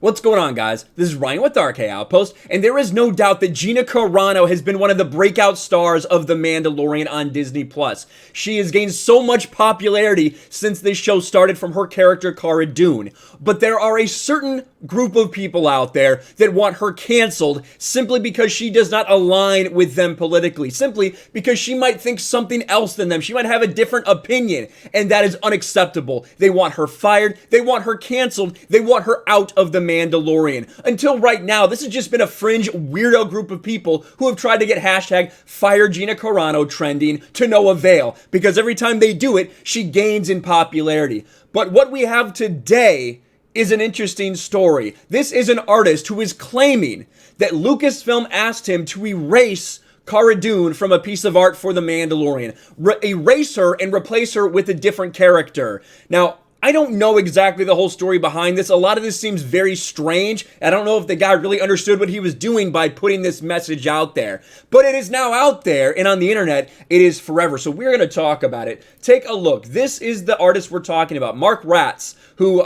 What's going on, guys? This is Ryan with RK Outpost, and there is no doubt that Gina Carano has been one of the breakout stars of The Mandalorian on Disney+. She has gained so much popularity since this show started from her character Cara Dune. But there are a certain group of people out there that want her canceled simply because she does not align with them politically, simply because she might think something else than them. She might have a different opinion, and that is unacceptable. They want her fired, they want her canceled, they want her out of The Mandalorian. Until right now, this has just been a fringe weirdo group of people who have tried to get hashtag fire Gina Carano trending to no avail, because every time they do it, she gains in popularity. But what we have today is an interesting story. This is an artist who is claiming that Lucasfilm asked him to erase Cara Dune from a piece of art for The Mandalorian. Erase her and replace her with a different character. Now, I don't know exactly the whole story behind this. A lot of this seems very strange. I don't know if the guy really understood what he was doing by putting this message out there. But it is now out there, and on the internet, it is forever. So we're going to talk about it. Take a look. This is the artist we're talking about, Mark Ratz, who,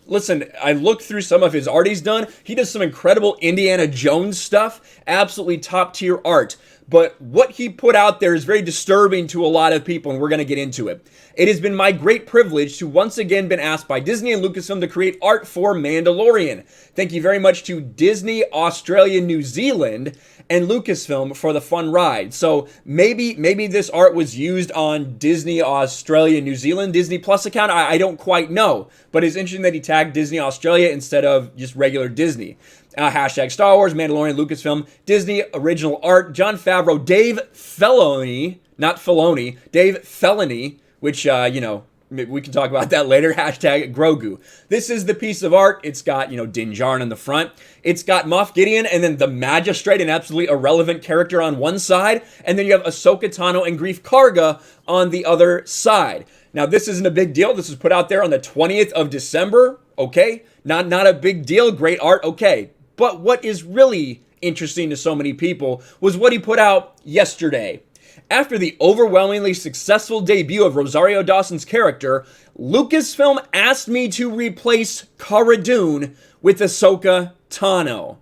listen, I looked through some of his art he's done. He does some incredible Indiana Jones stuff. Absolutely top-tier art. But what he put out there is very disturbing to a lot of people, and we're going to get into it. It has been my great privilege to once again been asked by Disney and Lucasfilm to create art for Mandalorian. Thank you very much to Disney, Australia, New Zealand, and Lucasfilm for the fun ride. So maybe this art was used on Disney, Australia, New Zealand, Disney Plus account. I don't quite know, but it's interesting that he tagged Disney Australia instead of just regular Disney. Hashtag Star Wars, Mandalorian, Lucasfilm, Disney, original art, Jon Favreau, Dave Filoni, not Filoni, Dave Felony, which, we can talk about that later. Hashtag Grogu. This is the piece of art. It's got, Din Djarin on the front. It's got Moff Gideon and then the Magistrate, an absolutely irrelevant character on one side. And then you have Ahsoka Tano and Greef Karga on the other side. Now, this isn't a big deal. This was put out there on the 20th of December. Okay. Not a big deal. Great art. Okay. But what is really interesting to so many people was what he put out yesterday. After the overwhelmingly successful debut of Rosario Dawson's character, Lucasfilm asked me to replace Cara Dune with Ahsoka Tano.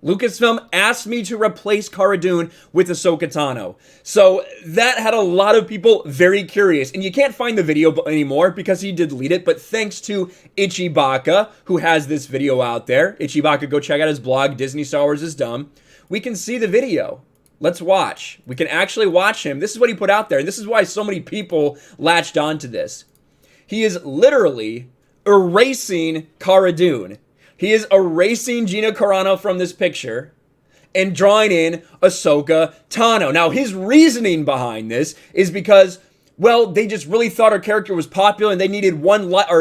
Lucasfilm asked me to replace Cara Dune with Ahsoka Tano. So that had a lot of people very curious. And you can't find the video anymore because he did delete it. But thanks to Ichibaka, who has this video out there. Ichibaka, go check out his blog, Disney Star Wars is Dumb. We can see the video. Let's watch. We can actually watch him. This is what he put out there. And this is why so many people latched onto this. He is literally erasing Cara Dune. He is erasing Gina Carano from this picture and drawing in Ahsoka Tano. Now, his reasoning behind this is because, well, they just really thought her character was popular and they needed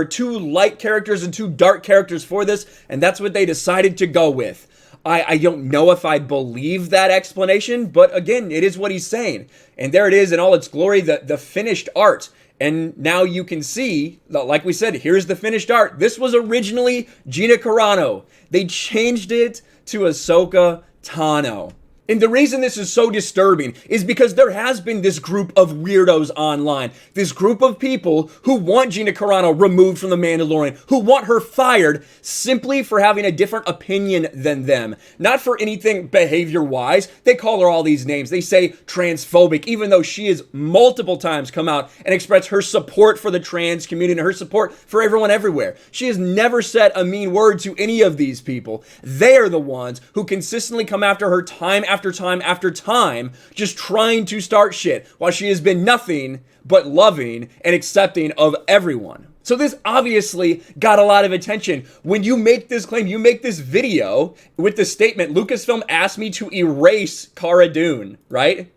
two light characters and two dark characters for this, and that's what they decided to go with. I don't know if I believe that explanation, but again, it is what he's saying. And there it is in all its glory, the finished art. And now you can see, like we said, here's the finished art. This was originally Gina Carano. They changed it to Ahsoka Tano. And the reason this is so disturbing is because there has been this group of weirdos online. This group of people who want Gina Carano removed from The Mandalorian, who want her fired simply for having a different opinion than them. Not for anything behavior-wise. They call her all these names. They say transphobic, even though she has multiple times come out and expressed her support for the trans community and her support for everyone everywhere. She has never said a mean word to any of these people. They are the ones who consistently come after her time after time after time, just trying to start shit, while she has been nothing but loving and accepting of everyone. So this obviously got a lot of attention. When you make this claim, you make this video with the statement, Lucasfilm asked me to erase Cara Dune, right?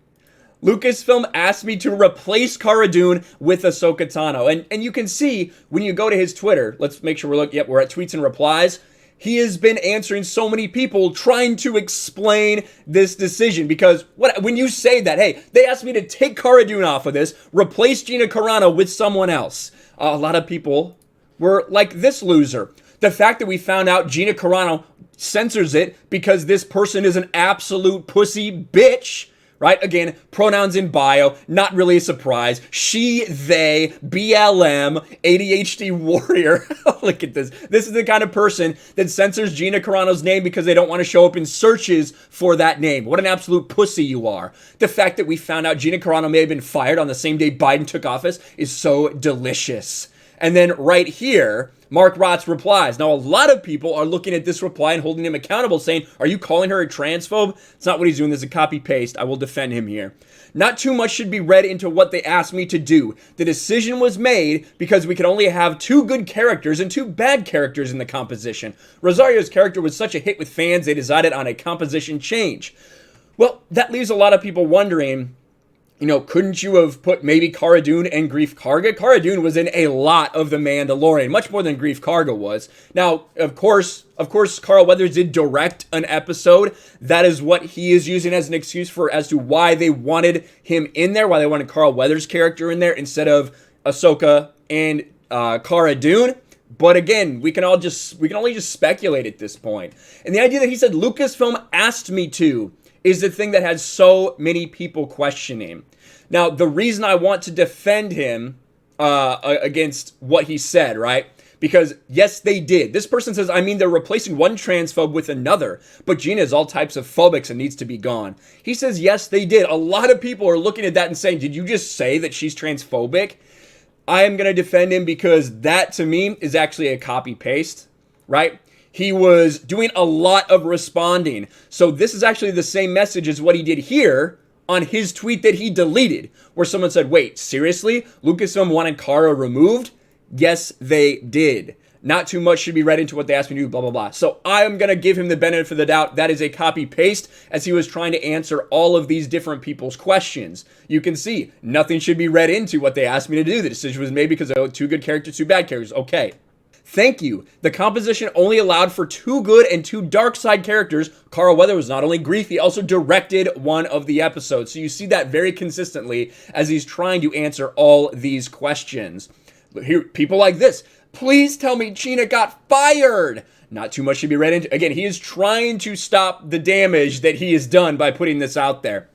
Lucasfilm asked me to replace Cara Dune with Ahsoka Tano. And you can see when you go to his Twitter, let's make sure we're looking, yep, we're at tweets and replies. He has been answering so many people trying to explain this decision, because when you say that, hey, they asked me to take Cara Dune off of this, replace Gina Carano with someone else, a lot of people were like this loser. The fact that we found out Gina Carano censors it because this person is an absolute pussy bitch right? Again, pronouns in bio, not really a surprise. She, they, BLM, ADHD warrior. Look at this. This is the kind of person that censors Gina Carano's name because they don't want to show up in searches for that name. What an absolute pussy you are. The fact that we found out Gina Carano may have been fired on the same day Biden took office is so delicious. And then right here, Mark Rotz replies. Now, a lot of people are looking at this reply and holding him accountable, saying, are you calling her a transphobe? It's not what he's doing. This is a copy-paste. I will defend him here. Not too much should be read into what they asked me to do. The decision was made because we could only have 2 good characters and 2 bad characters in the composition. Rosario's character was such a hit with fans, they decided on a composition change. Well, that leaves a lot of people wondering, you know, couldn't you have put maybe Cara Dune and Greef Karga? Cara Dune was in a lot of The Mandalorian, much more than Greef Karga was. Now, of course, Carl Weathers did direct an episode. That is what he is using as an excuse as to why they wanted him in there, why they wanted Carl Weathers' character in there instead of Ahsoka and Cara Dune. But again, we can only just speculate at this point. And the idea that he said Lucasfilm asked me to is the thing that has so many people questioning. Now, the reason I want to defend him against what he said, right? Because, yes, they did. This person says, I mean, they're replacing one transphobe with another, but Gina is all types of phobics and needs to be gone. He says, yes, they did. A lot of people are looking at that and saying, did you just say that she's transphobic? I am going to defend him because that, to me, is actually a copy-paste, right? He was doing a lot of responding. So this is actually the same message as what he did here on his tweet that he deleted, where someone said, wait, seriously? Lucasfilm wanted Cara removed? Yes, they did. Not too much should be read into what they asked me to do, blah, blah, blah. So I'm going to give him the benefit of the doubt. That is a copy-paste as he was trying to answer all of these different people's questions. You can see nothing should be read into what they asked me to do. The decision was made because of 2 good characters, 2 bad characters. Okay. Thank you. The composition only allowed for 2 good and 2 dark side characters. Carl Weathers was not only Greef, he also directed one of the episodes. So you see that very consistently as he's trying to answer all these questions. Here, people like this. Please tell me Gina got fired. Not too much should be read into. Again, he is trying to stop the damage that he has done by putting this out there.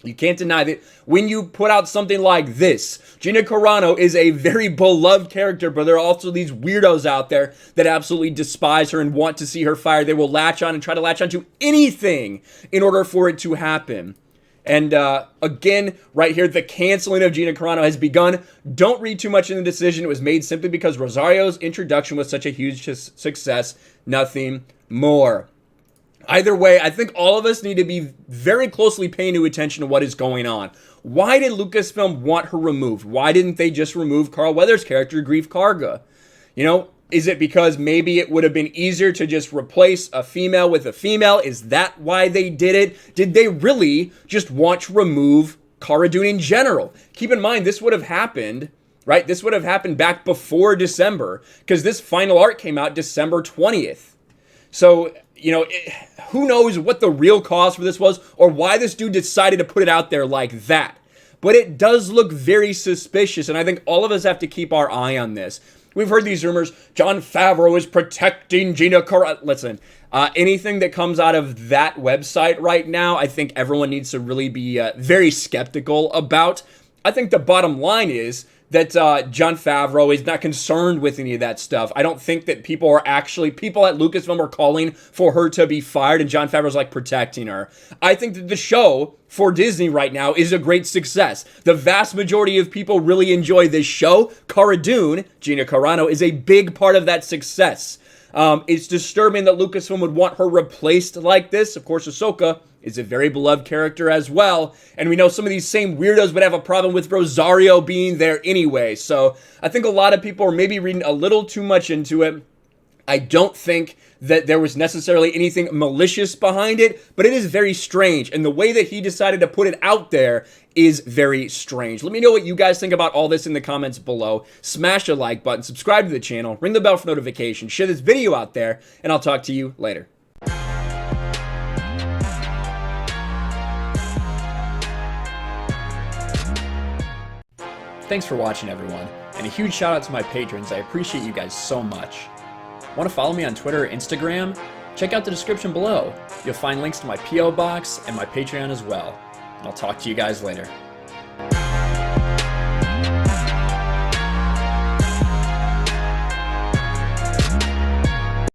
You can't deny that when you put out something like this, Gina Carano is a very beloved character, but there are also these weirdos out there that absolutely despise her and want to see her fired. They will latch on and try to latch on to anything in order for it to happen. And again, right here, the canceling of Gina Carano has begun. Don't read too much in the decision. It was made simply because Rosario's introduction was such a huge success. Nothing more. Either way, I think all of us need to be very closely paying attention to what is going on. Why did Lucasfilm want her removed? Why didn't they just remove Carl Weathers' character, Greef Karga? You know, is it because maybe it would have been easier to just replace a female with a female? Is that why they did it? Did they really just want to remove Cara Dune in general? Keep in mind, this would have happened, right? This would have happened back before December, because this final art came out December 20th. So, you know, who knows what the real cause for this was or why this dude decided to put it out there like that. But it does look very suspicious, and I think all of us have to keep our eye on this. We've heard these rumors. Jon Favreau is protecting Gina Carano. Listen, anything that comes out of that website right now, I think everyone needs to really be very skeptical about. I think the bottom line is that Jon Favreau is not concerned with any of that stuff. I don't think that people at Lucasfilm are calling for her to be fired and Jon Favreau's like protecting her. I think that the show for Disney right now is a great success. The vast majority of people really enjoy this show. Cara Dune, Gina Carano, is a big part of that success. It's disturbing that Lucasfilm would want her replaced like this. Of course, Ahsoka is a very beloved character as well. And we know some of these same weirdos would have a problem with Rosario being there anyway. So I think a lot of people are maybe reading a little too much into it. I don't think that there was necessarily anything malicious behind it, but it is very strange. And the way that he decided to put it out there is very strange. Let me know what you guys think about all this in the comments below. Smash the like button, subscribe to the channel, ring the bell for notifications, share this video out there, and I'll talk to you later. Thanks for watching, everyone, and a huge shout out to my patrons. I appreciate you guys so much. Want to follow me on Twitter or Instagram? Check out the description below. You'll find links to my P.O. box and my Patreon as well. I'll talk to you guys later.